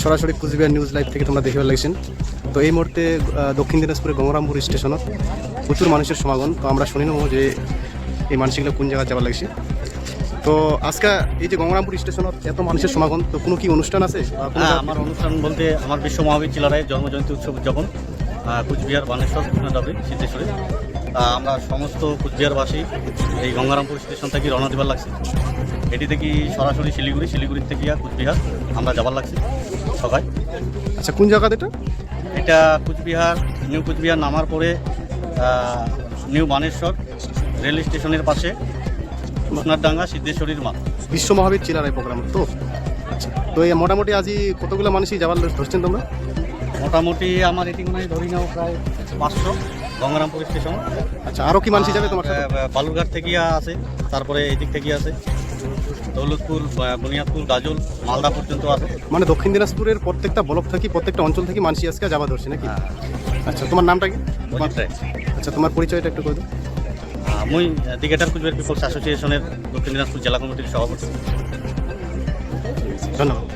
সরাসরি Cooch Behar news live থেকে তোমরা দেখিবার লাগছেন। তো এই মুহূর্তে দক্ষিণ দিনাজপুরে গঙ্গারামপুর স্টেশনত প্রচুর মানুষের সমাগম। তো আমরা শুনি নেব যে এই মানুষগুলো কোন জায়গায় যাবার লাগছে। তো আজকে এই যে গঙ্গারামপুর স্টেশনত এত মানুষের সমাগম, তো কোনো কি অনুষ্ঠান আছে? হ্যাঁ, আমার অনুষ্ঠান বলতে আমার বিশ্ব মহাবীর চিলারায়ের জন্মজয়ন্তী উৎসব উদযাপন কুচবিহার বানেশ্বর কৃষ্ণনগরী সিদ্ধেশ্বরী। আমরা সমস্ত কুচবিহারবাসী এই গঙ্গারামপুর স্টেশন থেকে রওনা দেবার লাগছে। এটি থেকে সরাসরি শিলিগুড়ির থেকে কুচবিহার আমরা যাবার লাগছে সবাই। আচ্ছা, কোন জায়গা এটা? এটা নিউ কুচবিহার নামার পরে নিউ বানেশ্বর রেল স্টেশনের পাশে কৃষ্ণারডাঙ্গা সিদ্ধেশ্বরীর মাঠ। বিশ্ব মহাবীর চিলারায় প্রোগ্রাম তো। আচ্ছা, তো এই মোটামুটি আজই কতগুলো মানুষই যাবার ধরছেন তোমরা? মোটামুটি আমার এটি মনে হয় ধরি নাও প্রায় 500 গঙ্গারামপুর স্টেশন। আচ্ছা, আরও কি মানুষই যাবে তোমার সাথে? বালুরঘাট থেকে আছে, তারপরে এদিক থেকে আছে দৌলতপুর, বুনিয়াদপুর, গাজল, মালদা পর্যন্ত আছে। মানে দক্ষিণ দিনাজপুরের প্রত্যেকটা ব্লক থেকে প্রত্যেকটা অঞ্চল থেকে মানুষই আজকে যাবা ধরছে নাকি? আচ্ছা, তোমার নামটা কি? আচ্ছা, তোমার পরিচয়টা একটু করে দাও। মুই দিগেটার কুচবিহার পিপলস অ্যাসোসিয়েশনের দক্ষিণ দিনাজপুর জেলা কমিটির সভাপতি। ধন্যবাদ।